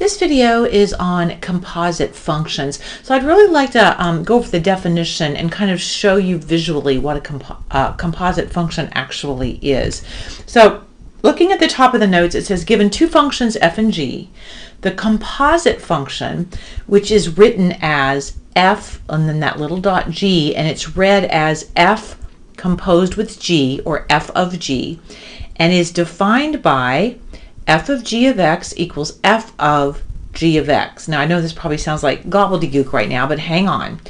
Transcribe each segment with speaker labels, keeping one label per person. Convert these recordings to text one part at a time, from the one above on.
Speaker 1: This video is on composite functions. So I'd really like to go over the definition and kind of show you visually what a composite function actually is. So looking at the top of the notes, it says given two functions f and g, the composite function, which is written as f and then that little dot g, and it's read as f composed with g, or f of g, and is defined by f of g of x equals f of g of x. Now I know this probably sounds like gobbledygook right now, but hang on.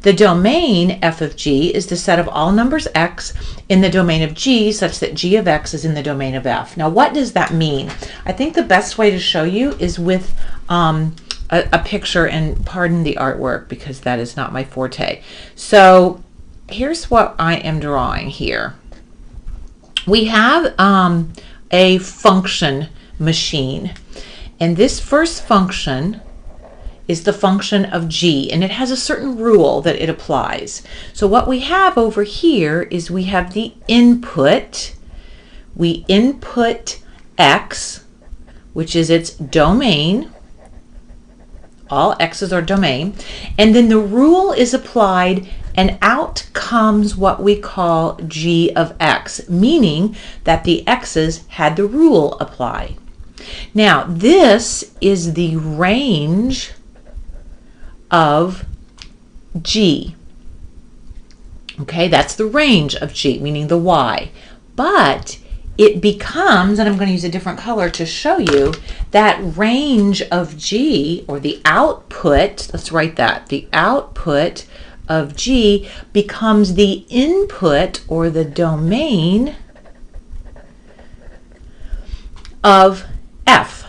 Speaker 1: The domain f of g is the set of all numbers x in the domain of g such that g of x is in the domain of f. Now what does that mean? I think the best way to show you is with a picture, and pardon the artwork because that is not my forte. So here's what I am drawing here. We have a function machine, and this first function is the function of g, and it has a certain rule that it applies. So what we have over here is we have the input. We input x, which is its domain. All x's are domain, and then the rule is applied, and out comes what we call g of x, meaning that the x's had the rule applied. Now this is the range of g. Okay, that's the range of g, meaning the y. But it becomes, and I'm going to use a different color to show you, that range of g, or the output, let's write that, the output of g becomes the input, or the domain, of f.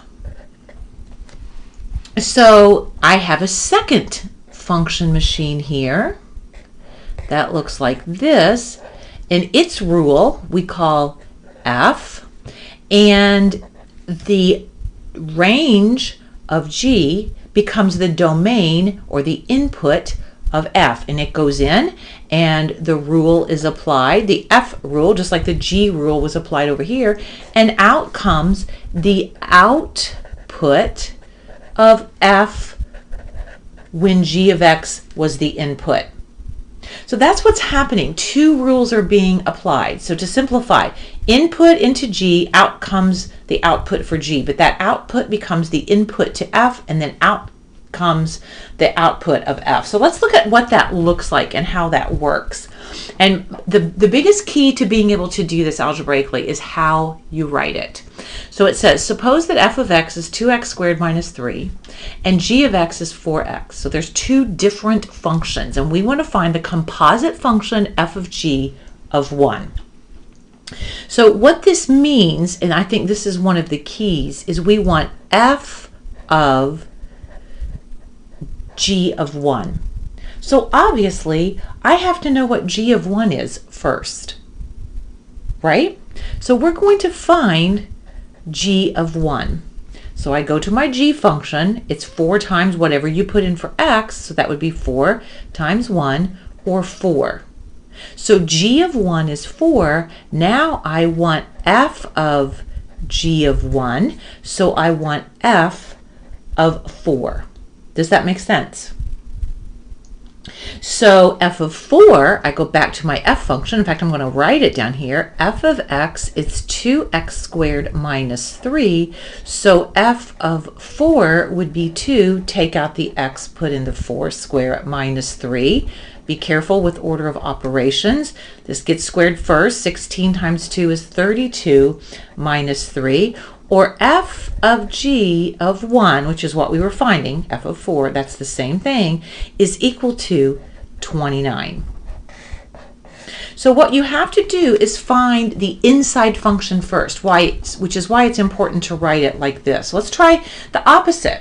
Speaker 1: So I have a second function machine here that looks like this, and its rule we call f, and the range of g becomes the domain, or the input, of f, and it goes in and the rule is applied, the f rule, just like the g rule was applied over here, and out comes the output of f when g of x was the input. So that's what's happening. Two rules are being applied. So to simplify, input into g, out comes the output for g, but that output becomes the input to f, and then out comes the output of f. So let's look at what that looks like and how that works. And the biggest key to being able to do this algebraically is how you write it. So it says, suppose that f of x is 2x squared minus 3 and g of x is 4x. So there's two different functions, and we want to find the composite function f of g of 1. So what this means, and I think this is one of the keys, is we want f of g of 1. So obviously I have to know what g of 1 is first, right? So we're going to find g of 1. So I go to my g function. It's 4 times whatever you put in for x, so that would be 4 times 1, or 4. So g of 1 is 4. Now I want f of g of 1, so I want f of 4. Does that make sense? So f of 4, I go back to my f function. In fact, I'm going to write it down here. F of x is 2x squared minus 3. So f of 4 would be 2. Take out the x, put in the 4, square minus 3. Be careful with order of operations. This gets squared first. 16 times 2 is 32 minus 3. Or f of g of 1, which is what we were finding, f of 4, that's the same thing, is equal to 29. So what you have to do is find the inside function first, which is why it's important to write it like this. Let's try the opposite.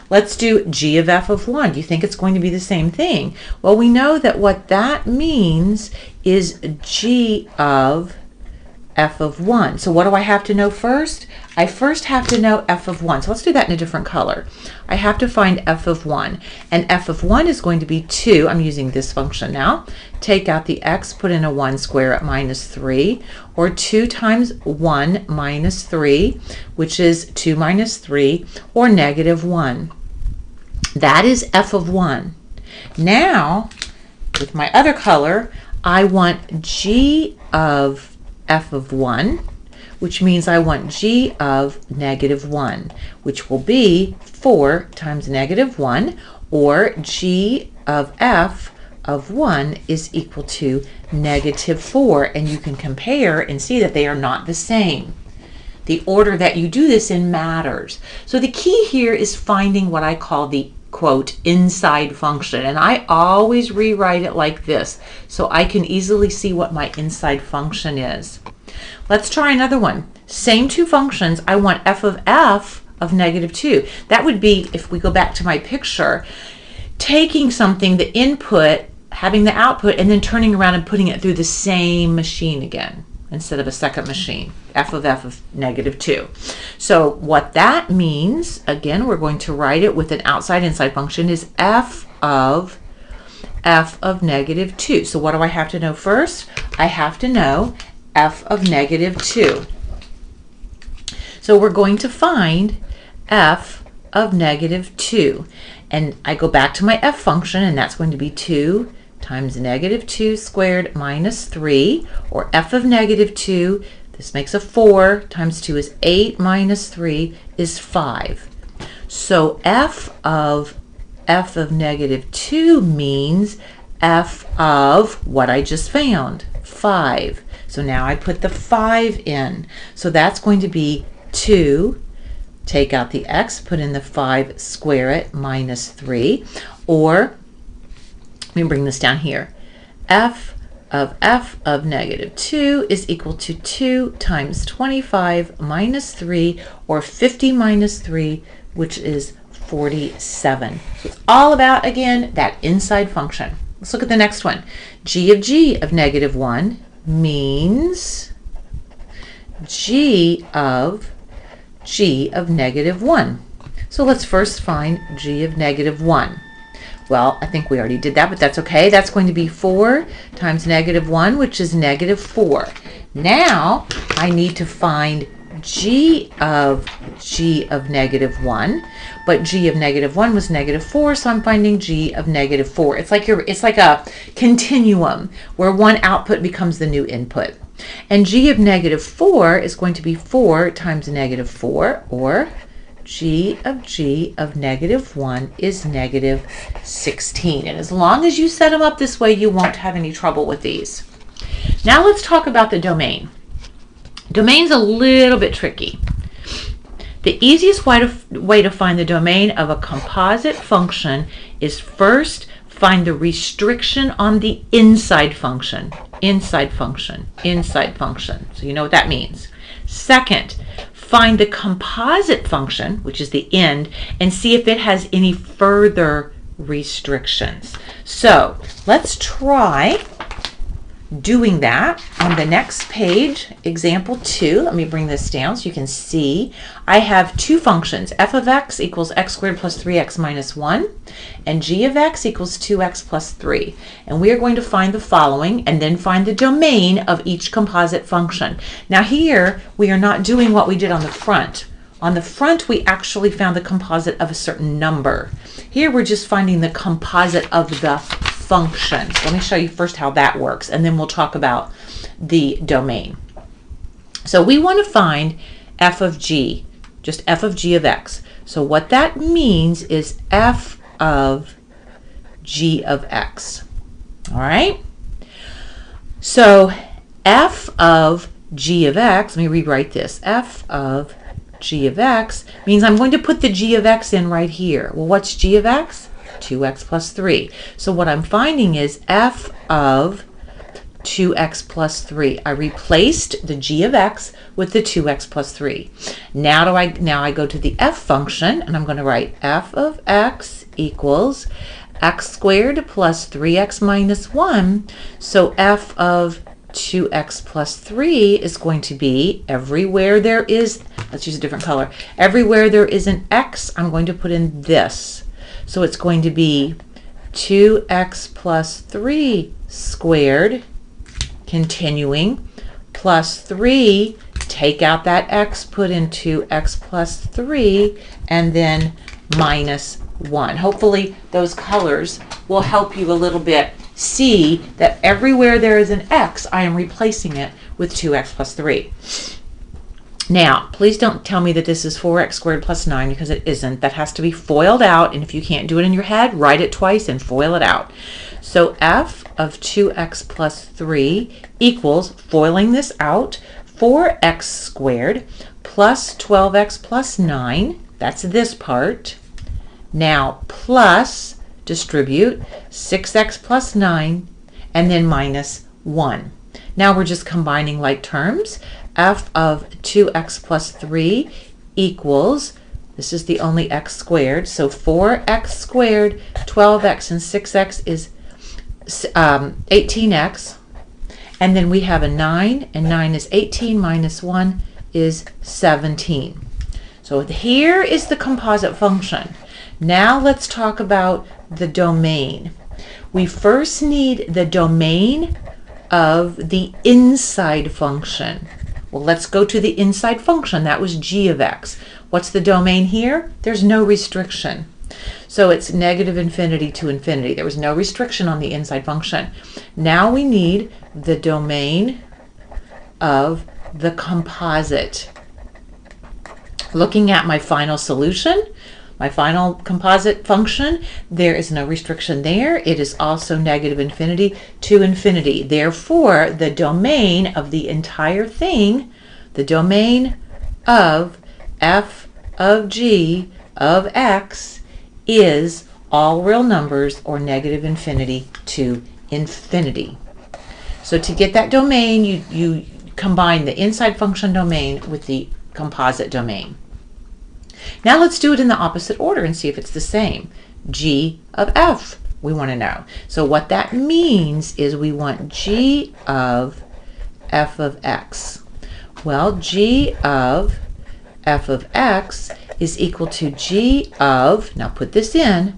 Speaker 1: Let's do g of f of 1. Do you think it's going to be the same thing? Well, we know that what that means is g of f of 1. So what do I have to know first? I first have to know f of 1. So let's do that in a different color. I have to find f of 1. And f of 1 is going to be 2. I'm using this function now. Take out the x, put in a 1, square at minus 3. Or 2 times 1 minus 3, which is 2 minus 3, or negative 1. That is f of 1. Now, with my other color, I want g of f of 1, which means I want g of negative 1, which will be 4 times negative 1, or g of f of 1 is equal to negative 4. And you can compare and see that they are not the same. The order that you do this in matters. So the key here is finding what I call the quote inside function, and I always rewrite it like this so I can easily see what my inside function is. Let's try another one. Same two functions. I want f of negative 2. That would be, if we go back to my picture, taking something, the input, having the output, and then turning around and putting it through the same machine again instead of a second machine, f of negative 2. So what that means, again, we're going to write it with an outside-inside function, is f of negative 2. So what do I have to know first? I have to know f of negative 2. So we're going to find f of negative 2. And I go back to my f function, and that's going to be 2 times negative 2 squared minus 3, or f of negative 2. This makes a 4 times 2 is 8 minus 3 is 5. So f of negative 2 means f of what I just found, 5. So now I put the 5 in. So that's going to be 2, take out the x, put in the 5, square it, minus 3, or let me bring this down here. f of negative 2 is equal to 2 times 25 minus 3, or 50 minus 3, which is 47. So it's all about, again, that inside function. Let's look at the next one. G of negative 1 means g of negative 1. So let's first find g of negative 1. Well, I think we already did that, but that's okay. That's going to be 4 times negative 1, which is negative 4. Now, I need to find g of negative 1, but g of negative 1 was negative 4, so I'm finding g of negative 4. It's like a continuum where one output becomes the new input. And g of negative 4 is going to be 4 times negative 4, or g of negative 1 is negative 16. And as long as you set them up this way, you won't have any trouble with these. Now let's talk about the domain. Domain's a little bit tricky. The easiest way to find the domain of a composite function is first find the restriction on the inside function. Inside function. So you know what that means. Second, find the composite function, which is the end, and see if it has any further restrictions. So let's try doing that on the next page, example 2. Let me bring this down so you can see. I have two functions, f of x equals x squared plus 3x minus 1, and g of x equals 2x plus 3. And we are going to find the following, and then find the domain of each composite function. Now here, we are not doing what we did on the front. On the front, we actually found the composite of a certain number. Here, we're just finding the composite of the functions. Let me show you first how that works, and then we'll talk about the domain. So we want to find f of g, just f of g of x. So what that means is f of g of x. All right? So f of g of x, let me rewrite this. F of g of x means I'm going to put the g of x in right here. Well, what's g of x? 2x plus 3. So what I'm finding is f of 2x plus 3. I replaced the g of x with the 2x plus 3. Now I go to the f function, and I'm going to write f of x equals x squared plus 3x minus 1. So f of 2x plus 3 is going to be everywhere there is, let's use a different color, everywhere there is an x, I'm going to put in this. So it's going to be 2x plus 3 squared, continuing, plus 3, take out that x, put in 2x plus 3, and then minus 1. Hopefully those colors will help you a little bit see that everywhere there is an x, I am replacing it with 2x plus 3. Now, please don't tell me that this is 4x squared plus 9, because it isn't. That has to be FOILed out, and if you can't do it in your head, write it twice and FOIL it out. So f of 2x plus 3 equals, FOILing this out, 4x squared plus 12x plus 9, that's this part. Now plus, distribute, 6x plus 9, and then minus 1. Now we're just combining like terms. F of 2x plus 3 equals, this is the only x squared, so 4x squared, 12x and 6x is 18x. And then we have a 9, and 9 is 18 minus 1 is 17. So here is the composite function. Now let's talk about the domain. We first need the domain of the inside function. Well, let's go to the inside function. That was g of x. What's the domain here? There's no restriction. So it's negative infinity to infinity. There was no restriction on the inside function. Now we need the domain of the composite. Looking at my final solution, my final composite function, there is no restriction there. It is also negative infinity to infinity. Therefore, the domain of the entire thing, the domain of f of g of x, is all real numbers or negative infinity to infinity. So to get that domain, you combine the inside function domain with the composite domain. Now let's do it in the opposite order and see if it's the same. G of f, we want to know. So what that means is we want g of f of x. Well, g of f of x is equal to g of, now put this in,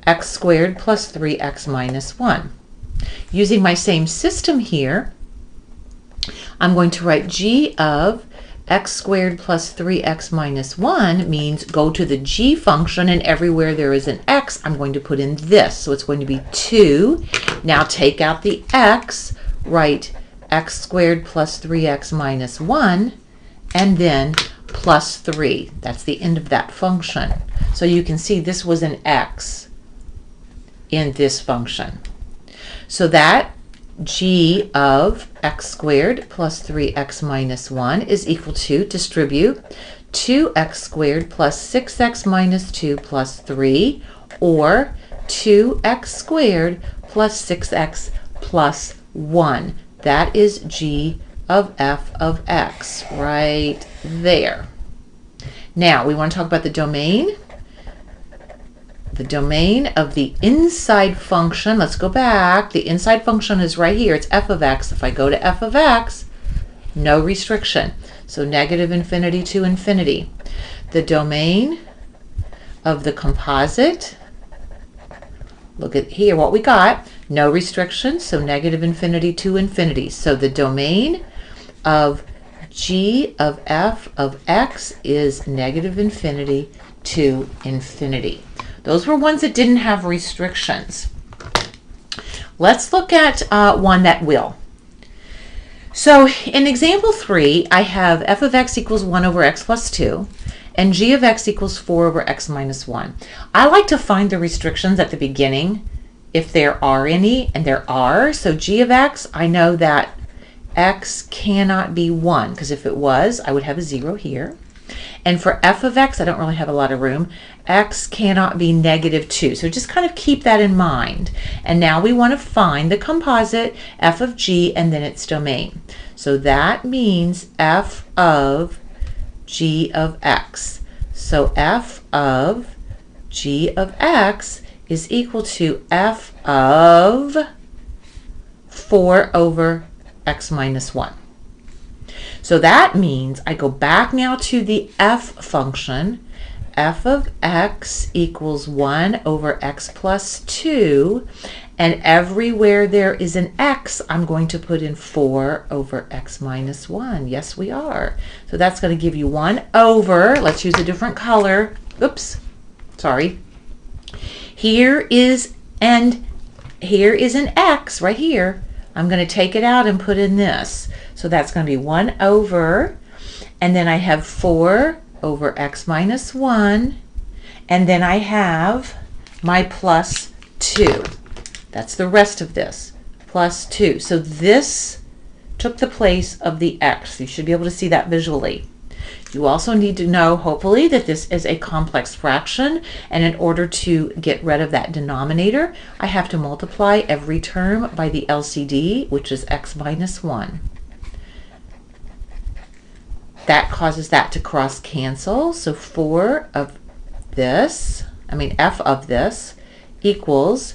Speaker 1: x squared plus 3x minus 1. Using my same system here, I'm going to write g of x squared plus 3x minus 1 means go to the g function, and everywhere there is an x, I'm going to put in this. So it's going to be 2. Now take out the x, write x squared plus 3x minus 1, and then plus 3. That's the end of that function. So you can see this was an x in this function. So that g of x squared plus 3x minus 1 is equal to, distribute, 2x squared plus 6x minus 2 plus 3, or 2x squared plus 6x plus 1. That is g of f of x right there. Now we want to talk about the domain. The domain of the inside function, let's go back. The inside function is right here. It's f of x. If I go to f of x, no restriction. So negative infinity to infinity. The domain of the composite, look at here what we got. No restriction, so negative infinity to infinity. So the domain of g of f of x is negative infinity to infinity. Those were ones that didn't have restrictions. Let's look at one that will. So in example 3, I have f of x equals 1 over x plus 2, and g of x equals 4 over x minus 1. I like to find the restrictions at the beginning, if there are any, and there are. So g of x, I know that x cannot be 1, because if it was, I would have a 0 here. And for f of x, I don't really have a lot of room. X cannot be negative 2. So just kind of keep that in mind. And now we want to find the composite f of g and then its domain. So that means f of g of x. So f of g of x is equal to f of 4 over x minus 1. So that means I go back now to the f function. F of x equals 1 over x plus 2. And everywhere there is an x, I'm going to put in 4 over x minus 1. Yes, we are. So that's going to give you 1 over, let's use a different color. Oops, sorry. Here is an x right here. I'm going to take it out and put in this. So that's going to be 1 over, and then I have 4 over x minus 1, and then I have my plus 2. That's the rest of this, plus 2. So this took the place of the x. You should be able to see that visually. You also need to know, hopefully, that this is a complex fraction, and in order to get rid of that denominator, I have to multiply every term by the LCD, which is x minus 1. That causes that to cross cancel, so 4 of this, f of this, equals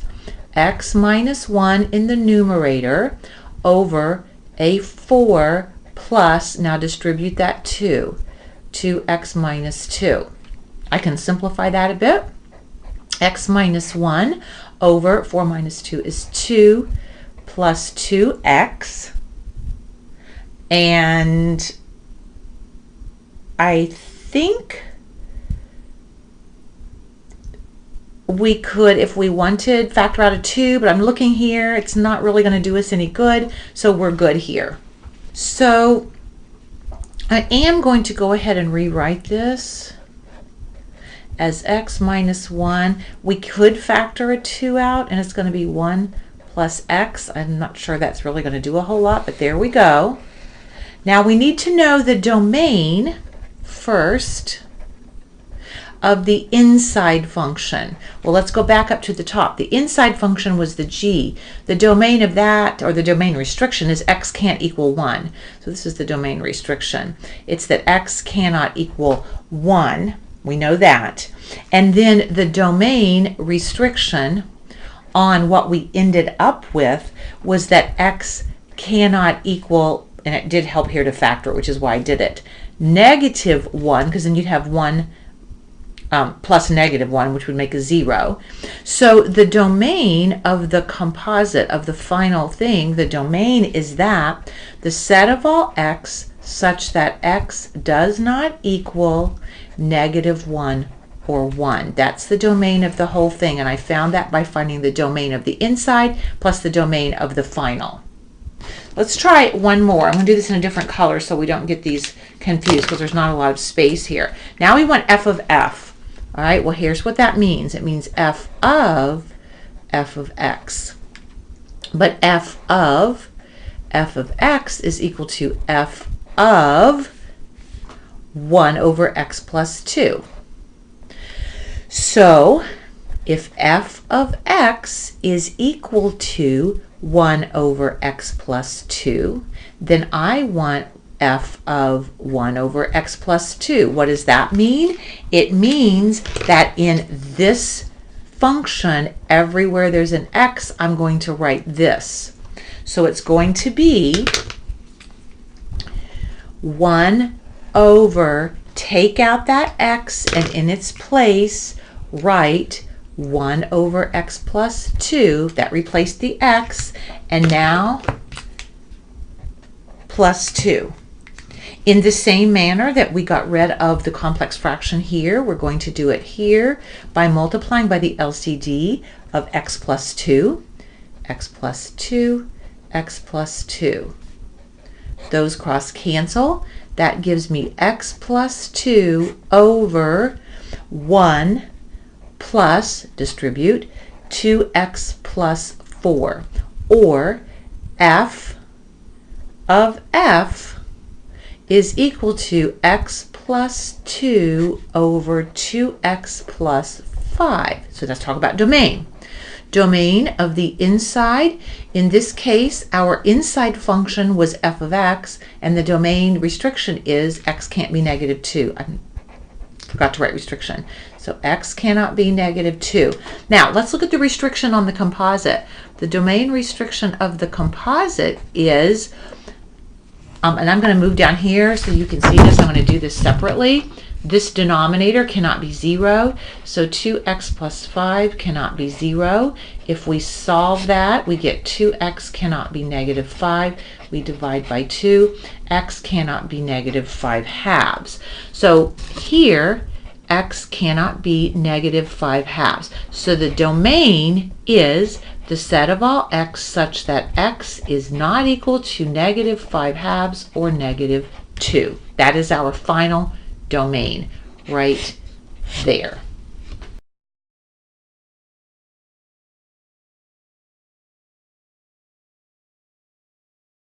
Speaker 1: x minus 1 in the numerator over a 4 plus, now distribute that 2x minus 2. I can simplify that a bit. X minus 1 over 4 minus 2 is 2 plus 2x. And I think we could, if we wanted, factor out a 2, but I'm looking here, it's not really going to do us any good, so we're good here. So I am going to go ahead and rewrite this as x minus 1. We could factor a 2 out, and it's going to be 1 plus x. I'm not sure that's really going to do a whole lot, but there we go. Now we need to know the domain first of the inside function. Well, let's go back up to the top. The inside function was the g. The domain of that, or the domain restriction, is x can't equal 1. So this is the domain restriction. It's that x cannot equal 1. We know that. And then the domain restriction on what we ended up with was that x cannot equal, and it did help here to factor, which is why I did it, negative 1, because then you'd have 1 plus negative 1, which would make a 0. So the domain of the composite, of the final thing, the domain is that the set of all x such that x does not equal negative 1 or 1. That's the domain of the whole thing, and I found that by finding the domain of the inside plus the domain of the final. Let's try one more. I'm going to do this in a different color so we don't get these confused, because there's not a lot of space here. Now we want f of f. All right, well, here's what that means. It means f of x. But f of x is equal to f of 1 over x plus 2. So if f of x is equal to 1 over x plus 2, then I want f of 1 over x plus 2. What does that mean? It means that in this function, everywhere there's an x, I'm going to write this. So it's going to be 1 over, take out that x, and in its place, write 1 over x plus 2. That replaced the x, and now plus 2. In the same manner that we got rid of the complex fraction here, we're going to do it here by multiplying by the LCD of x plus 2, x plus 2, x plus 2. Those cross cancel. That gives me x plus 2 over 1 plus, distribute, 2x plus 4. Or f of f is equal to x plus 2 over 2x plus 5. So let's talk about domain. Domain of the inside, in this case, our inside function was f of x, and the domain restriction is x can't be negative 2. I forgot to write restriction. So So x cannot be negative 2. Now, let's look at the restriction on the composite. The domain restriction of the composite is, and I'm going to move down here so you can see this. I'm going to do this separately. This denominator cannot be 0, so 2x plus 5 cannot be 0. If we solve that, we get 2x cannot be negative 5. We divide by 2. X cannot be negative 5 halves. So here, x cannot be negative 5 halves. So the domain is the set of all x such that x is not equal to negative 5 halves or negative 2. That is our final domain right there.